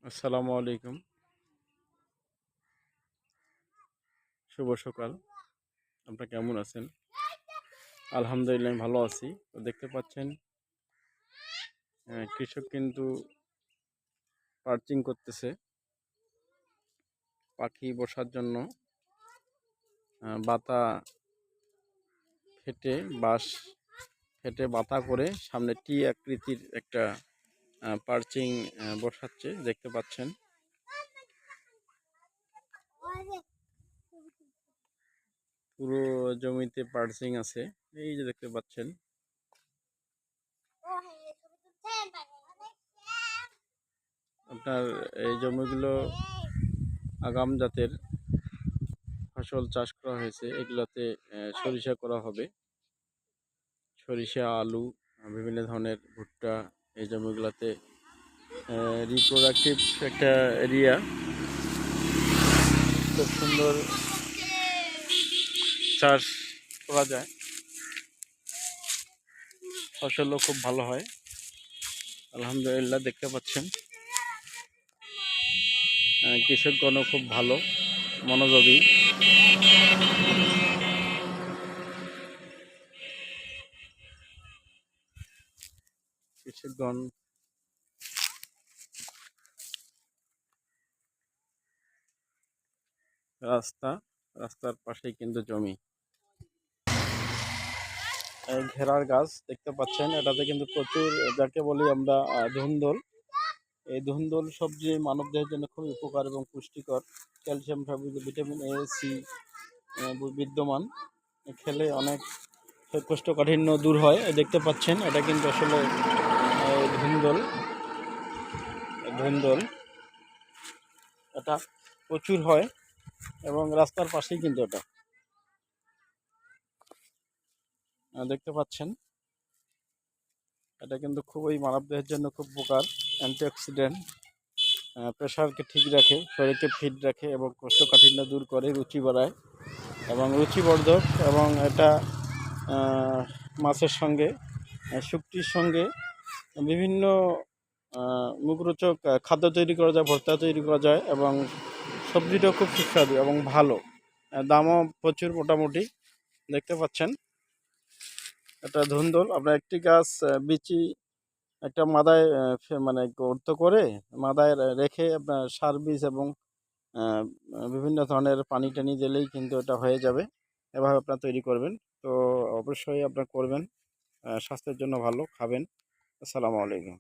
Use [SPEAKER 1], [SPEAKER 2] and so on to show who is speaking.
[SPEAKER 1] আসসালামু আলাইকুম। শুভ সকাল। আপনারা কেমন আছেন? আলহামদুলিল্লাহ আমি ভালো আছি। তো দেখতে পাচ্ছেন কৃষক কিন্তু পার্চিং করতেছে পাখি বসার জন্য। বাতা ফেটে বাঁশ ফেটে বাতা করে সামনে টি আকৃতির একটা পার্চিং বসাচ্ছে দেখতে পাচ্ছেন। পুরো জমিতে পার্চিং আছে। এই যে দেখতে পাচ্ছেন। আপনার এই জমিগুলো আগাম জাতের ফসল চাষ করা হয়েছে। এগুলোতে সরিষা করা হবে। সরিষা, আলু, বিভিন্ন ধরনের ভুট্টা এই জমিগুলোতে রিপ্রোডাক্টিভ একটা এরিয়া। খুব সুন্দর চাষ করা যায়। ফসলও খুব ভালো হয়। আলহামদুলিল্লাহ দেখতে পাচ্ছেন কৃষকগণও খুব ভালো মনোযোগী। কৃষকগণ রাস্তার পাশেই কিন্তু জমি। ঘেরার গাছ দেখতে পাচ্ছেন, এটাতে কিন্তু প্রচুর, যাকে বলি আমরা ধুন্দল। এই ধুন্দল সবজি মানবদেহের জন্য খুবই উপকার এবং পুষ্টিকর। ক্যালসিয়াম, ভিটামিন এ, সি বিদ্যমান। খেলে অনেক কোষ্ঠকাঠিন্য দূর হয়। দেখতে পাচ্ছেন এটা কিন্তু আসলে ধুন্দল। ধুন্দল এটা প্রচুর হয় এবং রাস্তার পাশেই কিন্তু এটা দেখতে পাচ্ছেন। এটা কিন্তু খুবই মানবদেহের জন্য খুব উপকার। অ্যান্টিঅক্সিডেন্ট, প্রেশারকে ঠিক রাখে, শরীরকে ফিট রাখে এবং কোষ্ঠকাঠিন্য দূর করে, রুচি বাড়ায় এবং রুচিবর্ধক। এবং এটা মাছের সঙ্গে, শুকটির সঙ্গে বিভিন্ন মুখরোচক খাদ্য তৈরি করা যায়, ভর্তা তৈরি করা যায় এবং সবজিটাও খুব সুস্বাদু এবং ভালো। দামও প্রচুর মোটামুটি। দেখতে পাচ্ছেন এটা ধুন্দল। আপনার একটি গাছ বিচি একটা মাদায় মানে গর্ত করে মাদায় রেখে আপনার সার বীজ এবং বিভিন্ন ধরনের পানি টানি দিলেই কিন্তু এটা হয়ে যাবে। এভাবে আপনার তৈরি করবেন। তো অবশ্যই আপনার করবেন, স্বাস্থ্যের জন্য ভালো, খাবেন। আসসালামু আলাইকুম।